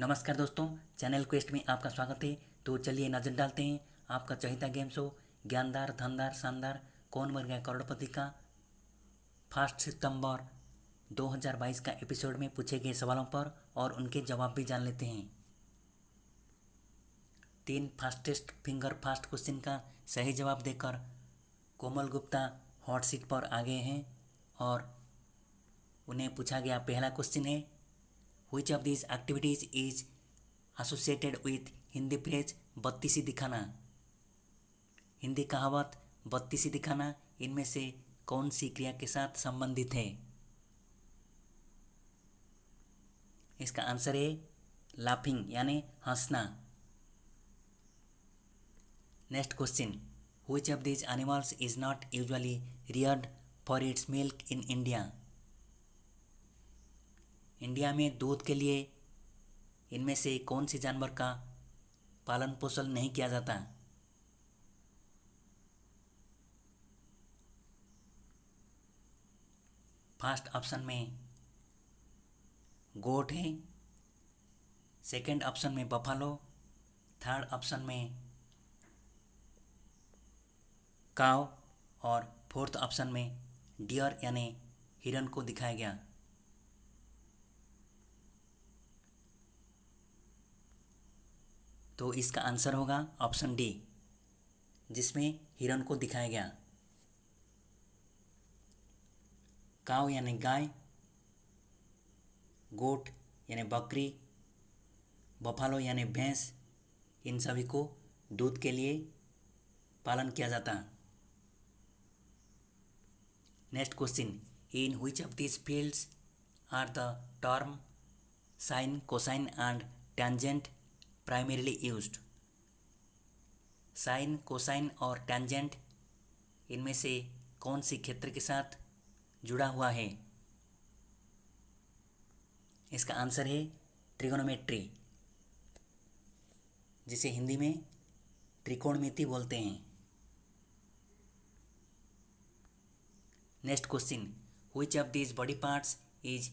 नमस्कार दोस्तों, channel quest में आपका स्वागत है। तो चलिए नज़र डालते हैं आपका चहेता गेम शो ज्ञानदार धनदार शानदार कौन बन गया करोड़पति का 1 सितंबर 2022 का एपिसोड में पूछे गए सवालों पर और उनके जवाब भी जान लेते हैं। 3 फास्टेस्ट फिंगर फास्ट क्वेश्चन का सही जवाब देकर कोमल गुप्ता हॉट सीट पर आ गए हैं और उन्हें पूछा गया पहला क्वेश्चन है, Which of these activities is associated with Hindi phrase बत्तीसी दिखाना। हिंदी कहावत बत्तीसी दिखाना इनमें से कौन सी क्रिया के साथ संबंधित है। इसका आंसर है लाफिंग यानी हंसना। Next question, Which of these animals is not usually reared for its milk in India। India में दूध के लिए इनमें से कौन से जानवर का पालन पोषण नहीं किया जाता। फर्स्ट ऑप्शन में गोट है, सेकंड ऑप्शन में बफालो, थर्ड ऑप्शन में काव और फोर्थ ऑप्शन में डियर यानी हिरन को दिखाया गया। तो इसका आंसर होगा ऑप्शन डी, जिसमें हिरन को दिखाया गया। काव यानी गाय, गोट यानी बकरी, बफालो यानी भैंस, इन सभी को दूध के लिए पालन किया जाता। Next question, in which of this fields are the term sine cosine and tangent primarily used. Sine cosine और टेंजेंट इनमें से कौन सी क्षेत्र के साथ जुड़ा हुआ है। इसका आंसर है ट्रिगोनोमेट्री, जिसे हिंदी में त्रिकोणमिति बोलते हैं। Next question, which of these body parts is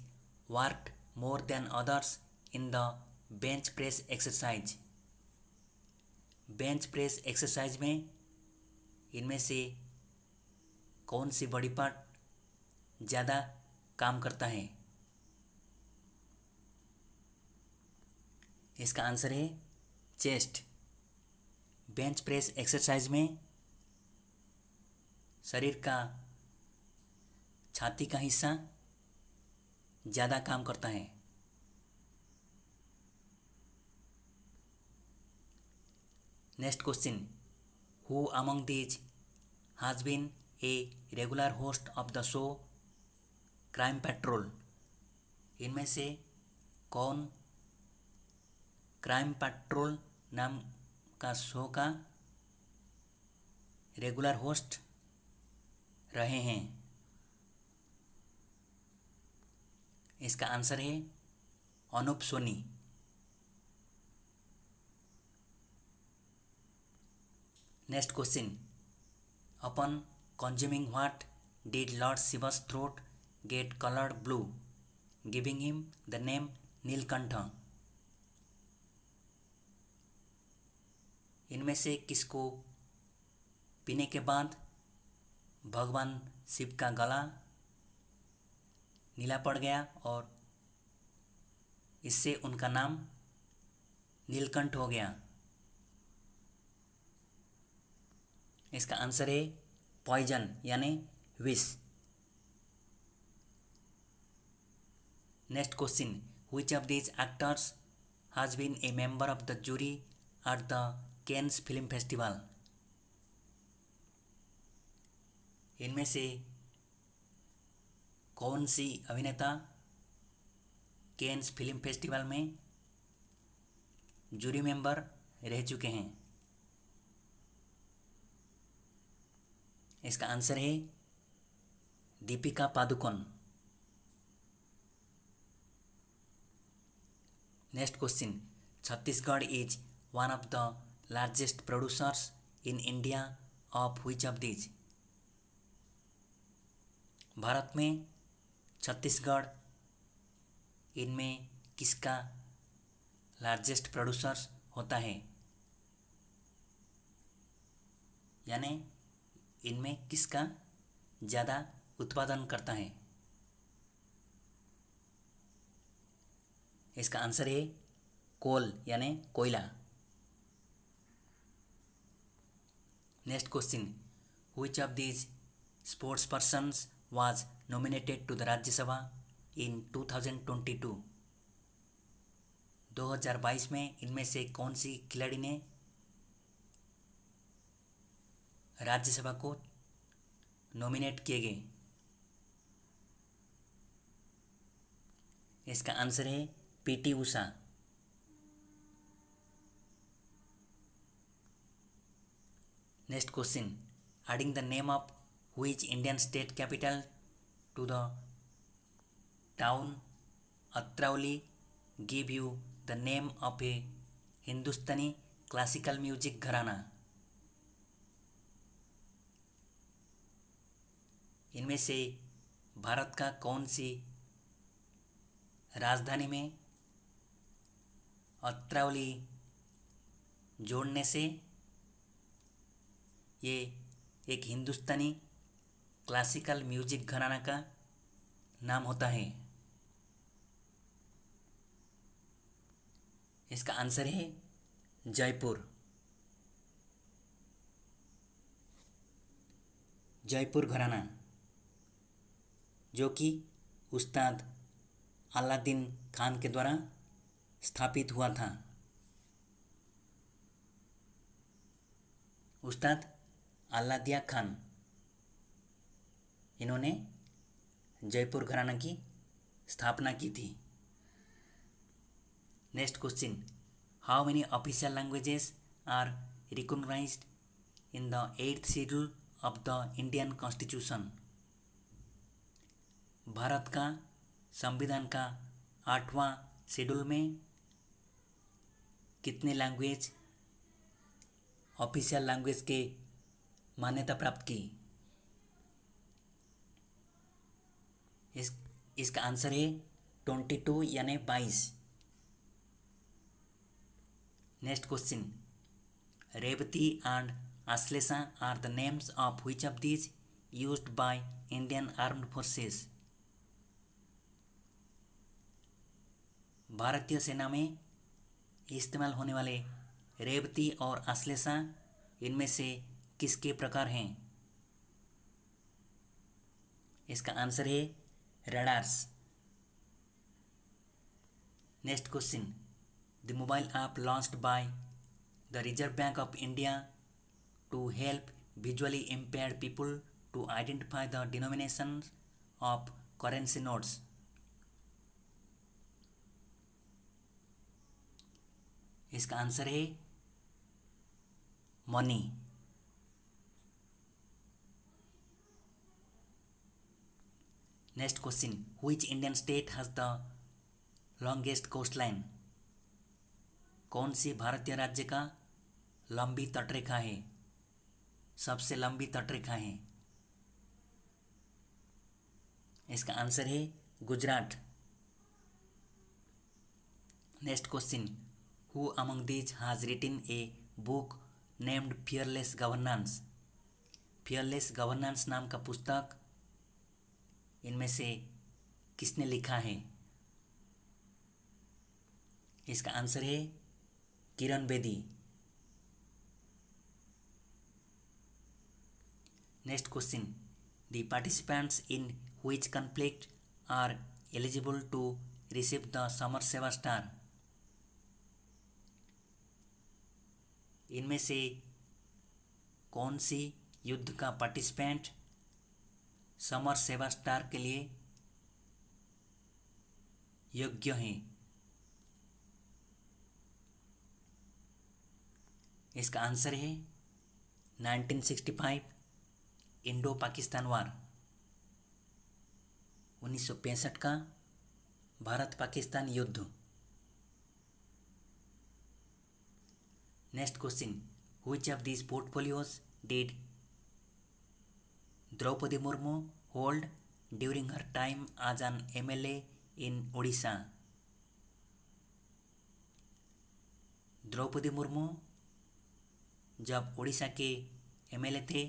worked more than others in the bench press exercise. Bench press exercise में इनमें से कौन सी बॉडी पार्ट ज़्यादा काम करता है। इसका आंसर है चेस्ट। बेंच प्रेस एक्सरसाइज में शरीर का छाती का हिस्सा ज़्यादा काम करता है। Next question, who among these has been a regular host of the show crime patrol. इनमें से कौन क्राइम पेट्रोल नाम का शो का रेगुलर होस्ट रहे हैं। इसका आंसर है Anoop Soni. Next question, upon consuming what did lord Shiva's throat get coloured blue giving him the name Neelkanth. इनमें से किसको पीने के बाद भगवान शिव का गला नीला पड़ गया और इससे उनका नाम नीलकंठ हो गया। इसका आंसर है पॉइजन यानी विष। Next question, which of these actors has been a member of the jury at the Cannes film festival. इनमें से कौन सी अभिनेता कैन्स फिल्म फेस्टिवल में जूरी मेंबर रह चुके हैं। इसका आंसर है Deepika Padukone. Next question, Chhattisgarh is one of the largest producers in India of which of these. Bharat में छत्तीसगढ़ इनमें किसका लार्जेस्ट प्रोड्यूसर्स होता है, यानी इनमें किसका ज़्यादा उत्पादन करता है? इसका आंसर है कोल यानी कोयला। Next question, which of these sports persons was nominated to the Rajya Sabha in 2022? 2022 में इनमें से कौन सी खिलाड़ी ने राज्यसभा को नॉमिनेट किए गए? इसका आंसर है PT Usha. Next question, adding the name of which Indian state capital to the town Atrauli give you the name of a Hindustani classical music gharana? इनमें से भारत का कौन सी राजधानी में अत्रौली जोड़ने से ये एक हिंदुस्तानी क्लासिकल म्यूजिक घराना का नाम होता है? इसका आंसर है जयपुर। जयपुर घराना, जो कि उस्ताद अलादीन खान के द्वारा स्थापित हुआ था। उस्ताद अलादिया खान, इन्होंने जयपुर घराना की स्थापना की थी। Next question, how many official languages are recognized in the 8th schedule of the Indian constitution? Bharat का संविधान का 8वां शेड्यूल में कितने लैंग्वेज ऑफिशियल लैंग्वेज के मान्यता प्राप्त की? इसका आंसर है 22 यानी 22। Next question, Revati and Ashlesha are the names of which of these used by Indian armed forces? भारतीय सेना में इस्तेमाल होने वाले रेवती और आश्लेषा इनमें से किसके प्रकार हैं? इसका आंसर है radars. Next question, the mobile app launched by the Reserve Bank of India to help visually impaired people to identify the denomination of currency notes? इसका आंसर है MANI. Next question, which Indian state has the longest coast line? कौन सी भारतीय राज्य का लंबी तटरेखा है, सबसे लंबी तटरेखा है? इसका आंसर है Gujarat. Next question, who among these has written a book named fearless governance? Fearless governance नाम का पुस्तक इनमें से किसने लिखा है? इसका आंसर है Kiran Bedi. Next question, the participants in which conflict are eligible to receive the Samar Seva star? इनमें से कौन सी युद्ध का पार्टिसिपेंट समर सेवा स्टार के लिए योग्य हैं? इसका आंसर है 1965 इंडो पाकिस्तान वार, 1965 का भारत पाकिस्तान युद्ध। Next question, which of these portfolios did Droupadi Murmu hold during her time as an MLA in Odisha? Droupadi Murmu जब उड़ीसा के एमएलए थे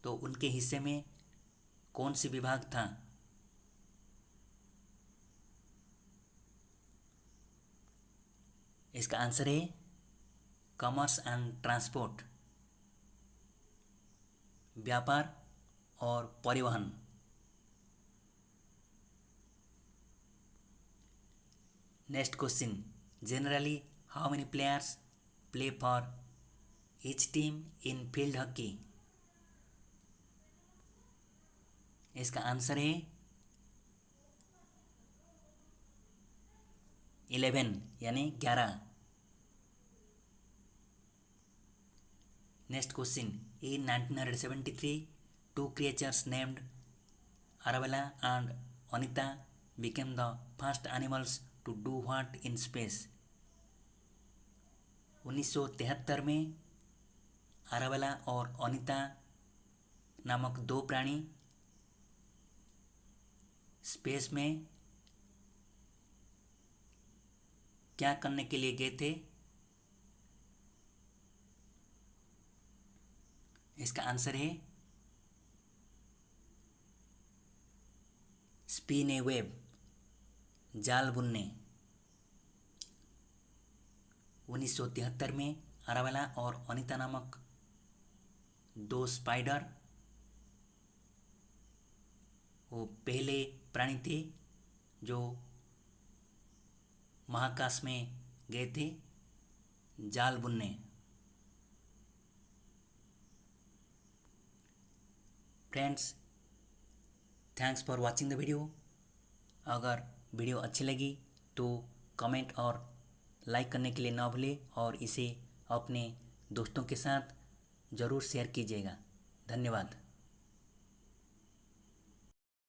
तो उनके हिस्से में कौन सी विभाग था? इसका आंसर है कॉमर्स एंड ट्रांसपोर्ट, व्यापार और परिवहन। Next question, generally how many players play for each team in field hockey? इसका आंसर है 11 यानी 11। Next question, in 1973 two creatures named Arabella and Anita became the first animals to do what in space? 1973 में अराबेला और अनीता नामक दो प्राणी space में क्या करने के लिए गए थे? इसका आंसर है स्पिन ए वेब, जाल बुनने। 1973 में अराबेला और अनीता नामक दो स्पाइडर, वो पहले प्राणी थे जो महाकाश में गए थे जाल बुनने। Friends, thanks for watching the video. अगर वीडियो अच्छी लगी तो कमेंट और लाइक करने के लिए ना भूलें और इसे अपने दोस्तों के साथ ज़रूर शेयर कीजिएगा। धन्यवाद।